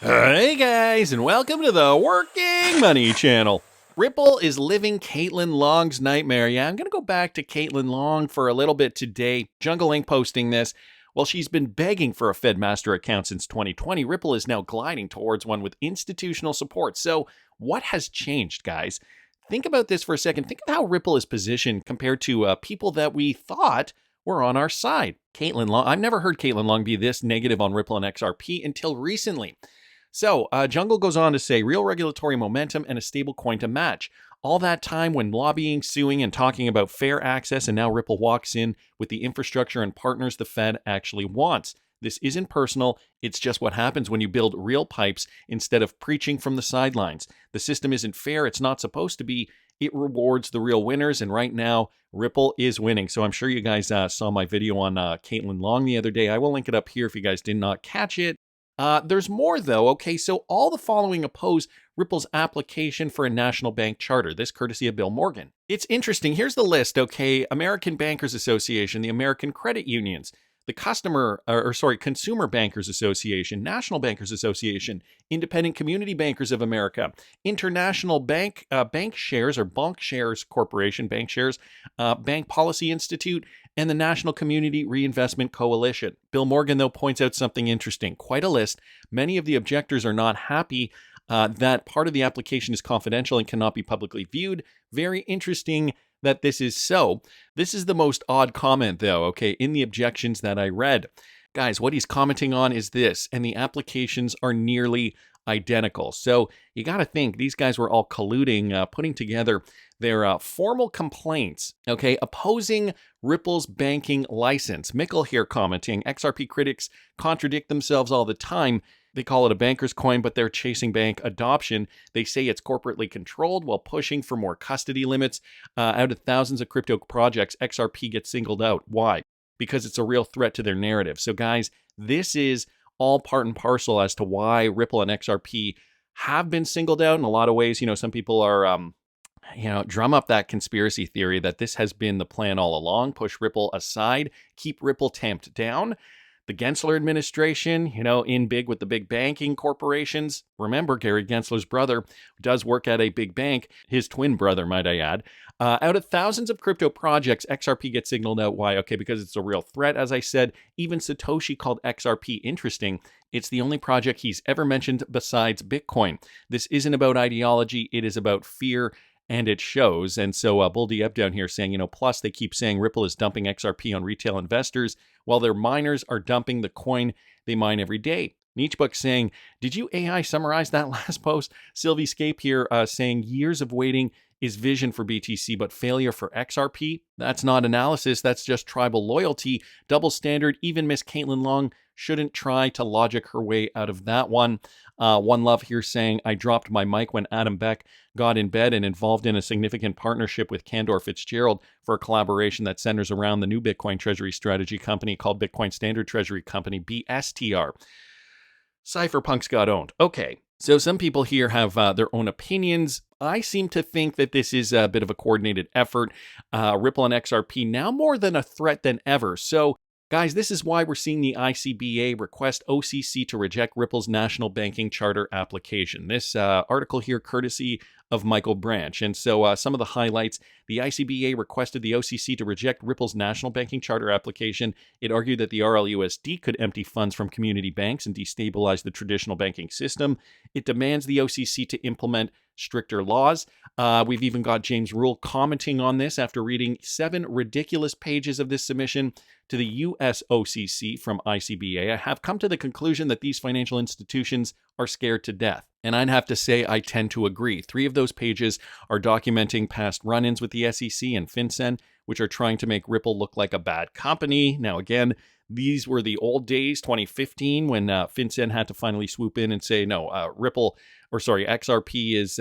Hey guys, and welcome to the Working Money Channel. Ripple is living Caitlyn Long's nightmare. Yeah, I'm going to go back to Caitlyn Long for a little bit today. Jungle Inc. posting this. While she's been begging for a Fed Master account since 2020, Ripple is now gliding towards one with institutional support. So, what has changed, guys? Think about this for a second. Think of how Ripple is positioned compared to people that we thought were on our side. Caitlyn Long, I've never heard Caitlyn Long be this negative on Ripple and XRP until recently. So, Jungle goes on to say real regulatory momentum and a stable coin to match. All that time when lobbying, suing, and talking about fair access, and now Ripple walks in with the infrastructure and partners the Fed actually wants. This isn't personal, it's just what happens when you build real pipes instead of preaching from the sidelines. The system isn't fair, it's not supposed to be. It rewards the real winners, and right now, Ripple is winning. So I'm sure you guys saw my video on Caitlyn Long the other day. I will link it up here if you guys did not catch it. There's more, though. Okay, so all the following oppose Ripple's application for a national bank charter. This courtesy of Bill Morgan. It's interesting. Here's the list, okay? American Bankers Association, the American Credit Unions, the Consumer Bankers Association, National Bankers Association, Independent Community Bankers of America, International Bank Shares or Bank Shares Corporation, Bank Shares, Bank Policy Institute, and the National Community Reinvestment Coalition. Bill Morgan, though, points out something interesting. Quite a list. Many of the objectors are not happy that part of the application is confidential and cannot be publicly viewed. Very interesting that this is so. This is the most odd comment, though, okay, in the objections that I read. Guys, what he's commenting on is this, and the applications are nearly identical. So you got to think these guys were all colluding, putting together their formal complaints, okay, opposing Ripple's banking license. Mickle here commenting, XRP critics contradict themselves all the time. They call it a banker's coin, but they're chasing bank adoption. They say it's corporately controlled while pushing for more custody limits. Out of thousands of crypto projects, XRP gets singled out. Why? Because it's a real threat to their narrative. So guys, this is all part and parcel as to why Ripple and XRP have been singled out in a lot of ways. You know, some people are, drum up that conspiracy theory that this has been the plan all along, push Ripple aside, keep Ripple tamped down. The Gensler administration, in big with the big banking corporations. Remember, Gary Gensler's brother does work at a big bank, his twin brother, might I add. Out of thousands of crypto projects, XRP gets signaled out. Why? Okay, because it's a real threat. As I said, even Satoshi called XRP interesting. It's the only project he's ever mentioned besides Bitcoin. This isn't about ideology. It is about fear. And it shows. And so Bull Diep down here saying, plus they keep saying Ripple is dumping XRP on retail investors while their miners are dumping the coin they mine every day. Nietzschebook saying, did you AI summarize that last post? Sylvie Scape here saying years of waiting is vision for BTC, but failure for XRP? That's not analysis. That's just tribal loyalty. Double standard. Even Miss Caitlyn Long shouldn't try to logic her way out of that one. One Love here saying, I dropped my mic when Adam Beck got in bed and involved in a significant partnership with Candor Fitzgerald for a collaboration that centers around the new Bitcoin treasury strategy company called Bitcoin Standard Treasury Company, BSTR. Cypherpunks got owned. Okay, so some people here have their own opinions. I seem to think that this is a bit of a coordinated effort. Ripple and XRP now more than a threat than ever. So guys, this is why we're seeing the ICBA request OCC to reject Ripple's national banking charter application. This article here, courtesy of Michael Branch. And so some of the highlights, the ICBA requested the OCC to reject Ripple's national banking charter application. It argued that the RLUSD could empty funds from community banks and destabilize the traditional banking system. It demands the OCC to implement stricter laws. We've even got James Rule commenting on this after reading 7 ridiculous pages of this submission to the US OCC from ICBA. I have come to the conclusion that these financial institutions are scared to death. And I'd have to say I tend to agree. 3 of those pages are documenting past run-ins with the SEC and FinCEN, which are trying to make Ripple look like a bad company. Now, again, these were the old days, 2015, when FinCEN had to finally swoop in and say, no, XRP is,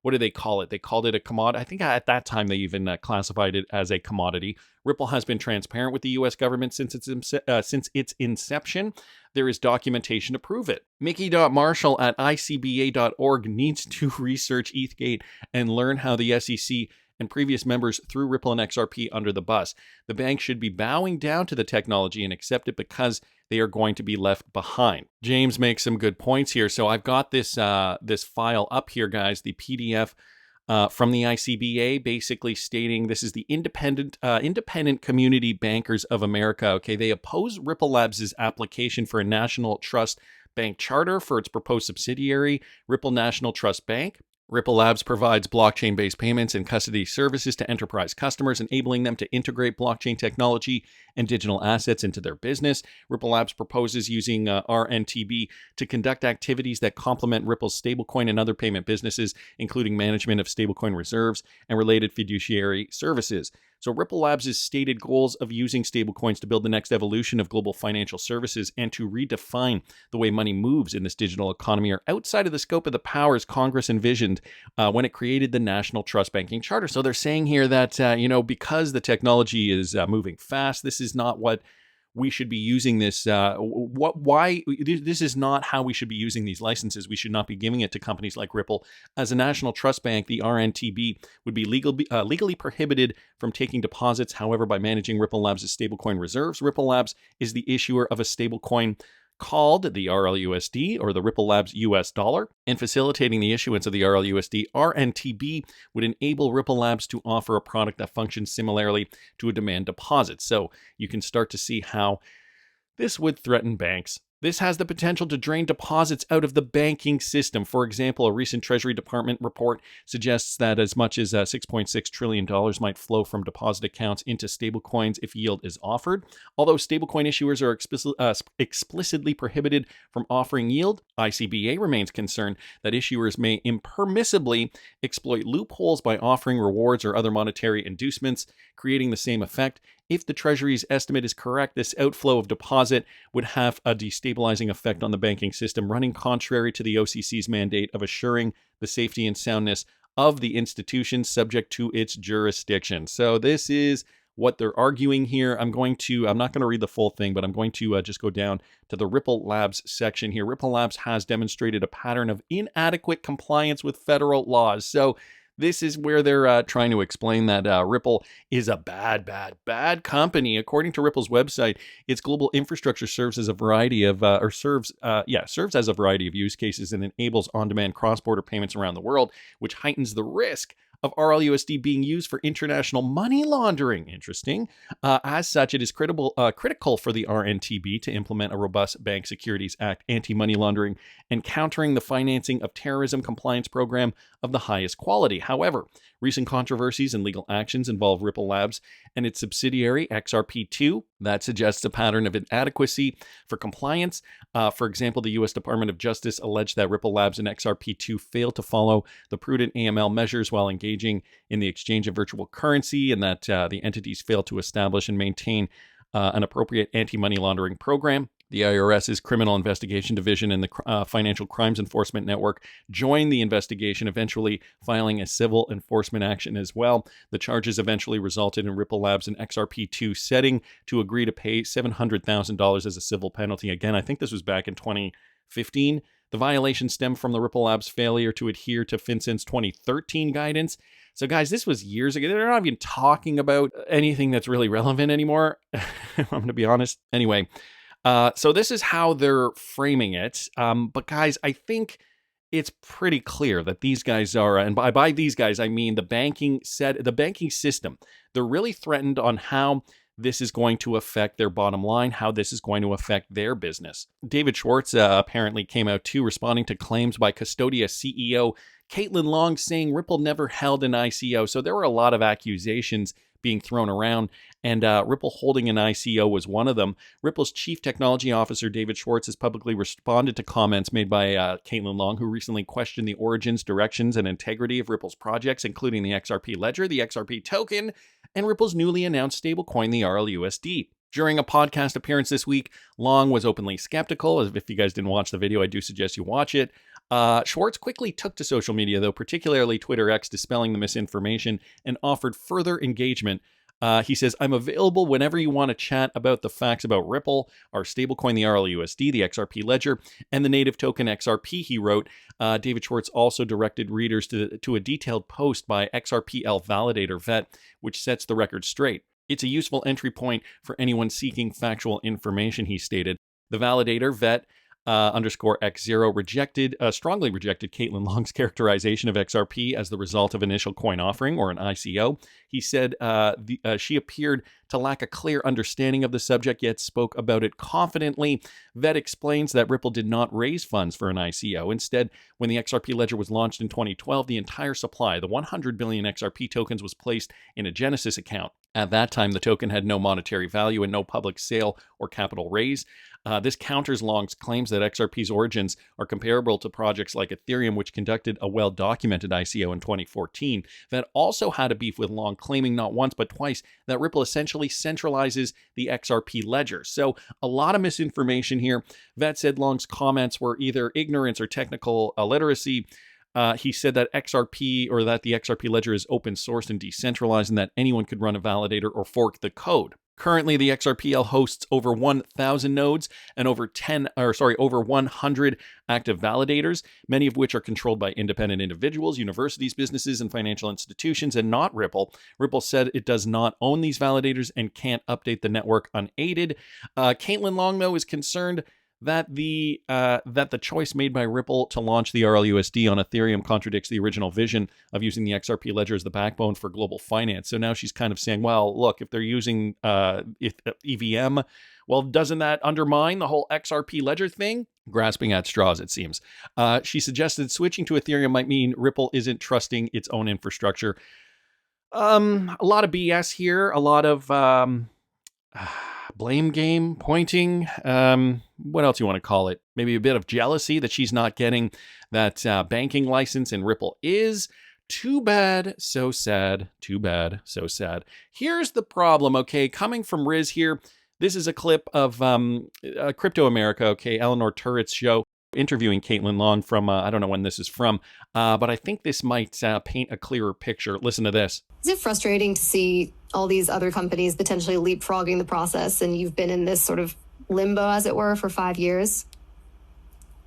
what do they call it? They called it a commodity. I think at that time they even classified it as a commodity. Ripple has been transparent with the U.S. government since its inception. There is documentation to prove it. Mickey.Marshall at ICBA.org needs to research ETHgate and learn how the SEC and previous members threw Ripple and XRP under the bus. The bank should be bowing down to the technology and accept it because they are going to be left behind. James makes some good points here. So I've got this this file up here, guys, the PDF from the ICBA, basically stating this is the Independent Community Bankers of America. Okay, they oppose Ripple Labs' application for a national trust bank charter for its proposed subsidiary, Ripple National Trust Bank. Ripple Labs provides blockchain-based payments and custody services to enterprise customers, enabling them to integrate blockchain technology and digital assets into their business. Ripple Labs proposes using RNTB to conduct activities that complement Ripple's stablecoin and other payment businesses, including management of stablecoin reserves and related fiduciary services. So Ripple Labs' stated goals of using stablecoins to build the next evolution of global financial services and to redefine the way money moves in this digital economy are outside of the scope of the powers Congress envisioned when it created the National Trust Banking Charter. So they're saying here that, because the technology is moving fast, this is not what we should be using this. This is not how we should be using these licenses. We should not be giving it to companies like Ripple. As a national trust bank, the RNTB would be legally prohibited from taking deposits. However, by managing Ripple Labs' stablecoin reserves, Ripple Labs is the issuer of a stablecoin called the RLUSD, or the Ripple Labs US dollar, and facilitating the issuance of the RLUSD, RNTB would enable Ripple Labs to offer a product that functions similarly to a demand deposit. So you can start to see how this would threaten banks. This has the potential to drain deposits out of the banking system. For example, a recent Treasury Department report suggests that as much as $6.6 trillion might flow from deposit accounts into stablecoins if yield is offered. Although stablecoin issuers are explicitly prohibited from offering yield, ICBA remains concerned that issuers may impermissibly exploit loopholes by offering rewards or other monetary inducements, creating the same effect. If the Treasury's estimate is correct, this outflow of deposit would have a destabilizing effect on the banking system, running contrary to the OCC's mandate of assuring the safety and soundness of the institution subject to its jurisdiction. So this is what they're arguing here. I'm not going to read the full thing, but I'm going to just go down to the Ripple Labs section here. Ripple Labs has demonstrated a pattern of inadequate compliance with federal laws. So this is where they're trying to explain that Ripple is a bad company. According to Ripple's website, its global infrastructure serves as a variety of serves as a variety of use cases and enables on-demand cross-border payments around the world, which heightens the risk of RLUSD being used for international money laundering. Interesting. As such, it is critical for the RNTB to implement a robust Bank Securities Act anti-money laundering and countering the financing of terrorism compliance program of the highest quality. However, recent controversies and legal actions involve Ripple Labs and its subsidiary XRP2 that suggests a pattern of inadequacy for compliance. For example, the U.S. Department of Justice alleged that Ripple Labs and XRP2 failed to follow the prudent AML measures while engaging in the exchange of virtual currency, and that the entities failed to establish and maintain an appropriate anti-money laundering program. The IRS's Criminal Investigation Division and the Financial Crimes Enforcement Network joined the investigation, eventually filing a civil enforcement action as well. The charges eventually resulted in Ripple Labs and XRP2 setting to agree to pay $700,000 as a civil penalty. Again, I think this was back in 2015. The violation stemmed from the Ripple Labs' failure to adhere to FinCEN's 2013 guidance. So guys, this was years ago. They're not even talking about anything that's really relevant anymore. I'm going to be honest. Anyway, so this is how they're framing it. But guys, I think it's pretty clear that these guys are, and by these guys, I mean the banking system. They're really threatened on how this is going to affect their bottom line, how this is going to affect their business. David Schwartz apparently came out too, responding to claims by Custodia CEO Caitlyn Long saying Ripple never held an ICO. So there were a lot of accusations being thrown around, and Ripple holding an ICO was one of them. Ripple's Chief Technology Officer, David Schwartz, has publicly responded to comments made by Caitlyn Long, who recently questioned the origins, directions, and integrity of Ripple's projects, including the XRP ledger, the XRP token, and Ripple's newly announced stablecoin, the RLUSD. During a podcast appearance this week, Long was openly skeptical. If you guys didn't watch the video, I do suggest you watch it. Schwartz quickly took to social media, though, particularly Twitter X, dispelling the misinformation and offered further engagement He says, I'm available whenever you want to chat about the facts about Ripple, our stablecoin, the RLUSD, the XRP ledger, and the native token XRP, he wrote. David Schwartz also directed readers to a detailed post by XRPL Validator Vet, which sets the record straight. It's a useful entry point for anyone seeking factual information, he stated. The validator, Vet _X0, strongly rejected Caitlyn Long's characterization of XRP as the result of initial coin offering or an ICO. He said she appeared to lack a clear understanding of the subject, yet spoke about it confidently. Vet explains that Ripple did not raise funds for an ICO. Instead, when the XRP ledger was launched in 2012, the entire supply, the 100 billion XRP tokens, was placed in a Genesis account. At that time, the token had no monetary value and no public sale or capital raise. This counters Long's claims that XRP's origins are comparable to projects like Ethereum, which conducted a well-documented ICO in 2014. That also had a beef with Long, claiming not once but twice that Ripple essentially centralizes the XRP ledger. So a lot of misinformation here. Vet said Long's comments were either ignorance or technical illiteracy. He said that XRP, or that the XRP ledger, is open source and decentralized, and that anyone could run a validator or fork the code. Currently, the XRPL hosts over 1,000 nodes and over 100 active validators, many of which are controlled by independent individuals, universities, businesses, and financial institutions, and not Ripple. Ripple said it does not own these validators and can't update the network unaided. Caitlyn Long, though, is concerned that the choice made by Ripple to launch the RLUSD on Ethereum contradicts the original vision of using the XRP ledger as the backbone for global finance. So now she's kind of saying, well, look, if they're using EVM, well, doesn't that undermine the whole XRP ledger thing? Grasping at straws, it seems. She suggested switching to Ethereum might mean Ripple isn't trusting its own infrastructure. A lot of BS here, a lot of blame game, pointing, what else you want to call it? Maybe a bit of jealousy that she's not getting that banking license and Ripple is. Too bad, so sad. Too bad, so sad. Here's the problem, okay? Coming from Riz here, this is a clip of Crypto America, okay? Eleanor Turret's show, interviewing Caitlyn Long from, I don't know when this is from, but I think this might paint a clearer picture. Listen to this. Is it frustrating to see all these other companies potentially leapfrogging the process, and you've been in this sort of limbo, as it were, for 5 years?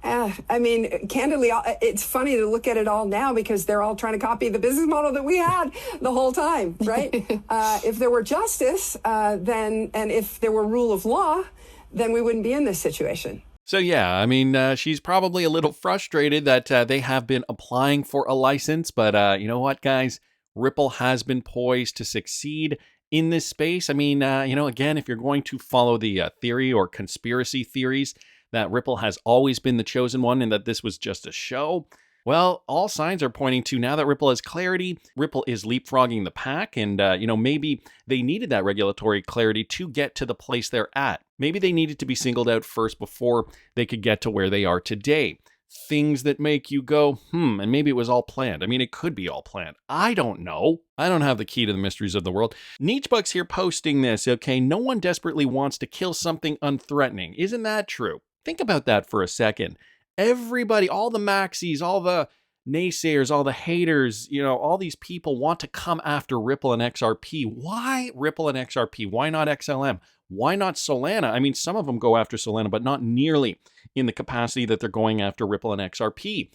I mean, candidly, it's funny to look at it all now because they're all trying to copy the business model that we had the whole time, right? If there were justice, then, and if there were rule of law, then we wouldn't be in this situation. So yeah, I mean, she's probably a little frustrated that they have been applying for a license, but you know what, guys? Ripple has been poised to succeed in this space. I mean, again, if you're going to follow the theory or conspiracy theories that Ripple has always been the chosen one and that this was just a show, well, all signs are pointing to now that Ripple has clarity, Ripple is leapfrogging the pack, and maybe they needed that regulatory clarity to get to the place they're at. Maybe they needed to be singled out first before they could get to where they are today. Things that make you go, and maybe it was all planned. I mean, it could be all planned. I don't know. I don't have the key to the mysteries of the world. Nietzschebuck's here posting this, okay? No one desperately wants to kill something unthreatening. Isn't that true? Think about that for a second. Everybody, all the maxis, all the naysayers, all the haters, all these people want to come after Ripple and XRP. Why Ripple and XRP? Why not XLM? Why not Solana? I mean, some of them go after Solana, but not nearly in the capacity that they're going after Ripple and XRP.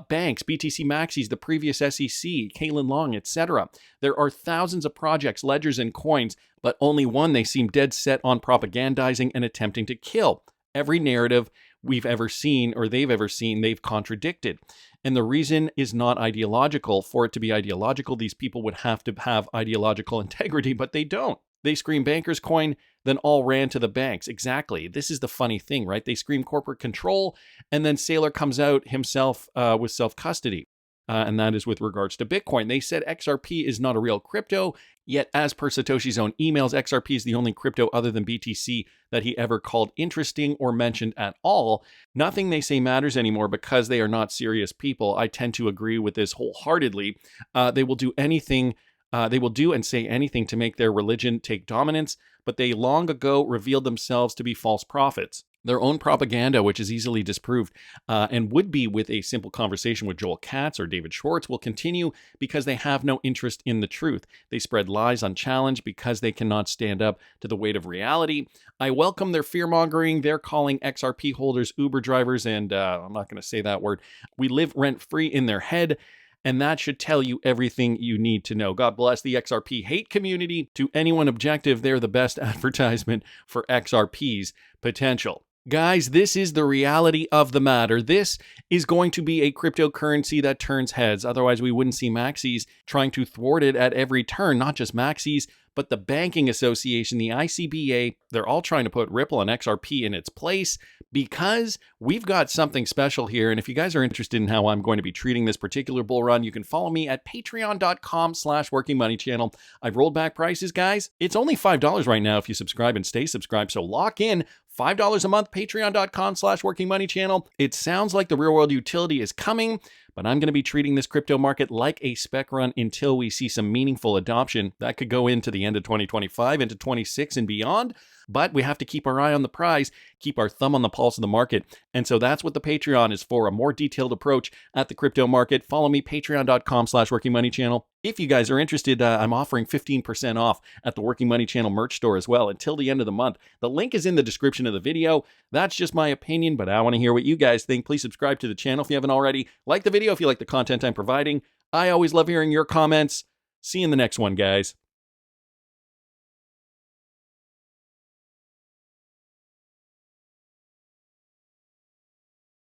Banks, BTC Maxis, the previous SEC, Caitlyn Long, etc. There are thousands of projects, ledgers, and coins, but only one they seem dead set on propagandizing and attempting to kill. Every narrative we've ever seen or they've ever seen, they've contradicted. And the reason is not ideological. For it to be ideological, these people would have to have ideological integrity, but they don't. They scream bankers coin, then all ran to the banks. Exactly. This is the funny thing, right? They scream corporate control, and then Saylor comes out himself with self-custody. And that is with regards to Bitcoin. They said XRP is not a real crypto, yet as per Satoshi's own emails, XRP is the only crypto other than BTC that he ever called interesting or mentioned at all. Nothing they say matters anymore because they are not serious people. I tend to agree with this wholeheartedly. They will do anything. They will do and say anything to make their religion take dominance, but they long ago revealed themselves to be false prophets. their own propaganda, which is easily disproved, and would be with a simple conversation with Joel Katz or David Schwartz, will continue because they have no interest in the truth. They spread lies unchallenged because they cannot stand up to the weight of reality. I welcome their fear-mongering. They're calling XRP holders Uber drivers, and I'm not going to say that word. We live rent-free in their head, and that should tell you everything you need to know. God bless the XRP hate community. To anyone objective, they're the best advertisement for XRP's potential. Guys, this is the reality of the matter. This is going to be a cryptocurrency that turns heads. Otherwise, we wouldn't see maxis trying to thwart it at every turn. Not just maxis, but the Banking Association, the ICBA, they're all trying to put Ripple and XRP in its place because we've got something special here. And if you guys are interested in how I'm going to be treating this particular bull run, you can follow me at patreon.com/workingmoneychannel. I've rolled back prices, guys. It's only $5 right now if you subscribe and stay subscribed. So lock in $5 a month, patreon.com/workingmoneychannel. It sounds like the real world utility is coming, but I'm going to be treating this crypto market like a spec run until we see some meaningful adoption. That could go into the end of 2025, into 26 and beyond. But we have to keep our eye on the prize, keep our thumb on the pulse of the market. And so that's what the Patreon is for, a more detailed approach at the crypto market. Follow me, patreon.com/workingmoneychannel. If you guys are interested, I'm offering 15% off at the Working Money Channel merch store as well until the end of the month. The link is in the description of the video. That's just my opinion, but I want to hear what you guys think. Please subscribe to the channel if you haven't already. Like the video if you like the content I'm providing. I always love hearing your comments. See you in the next one, guys.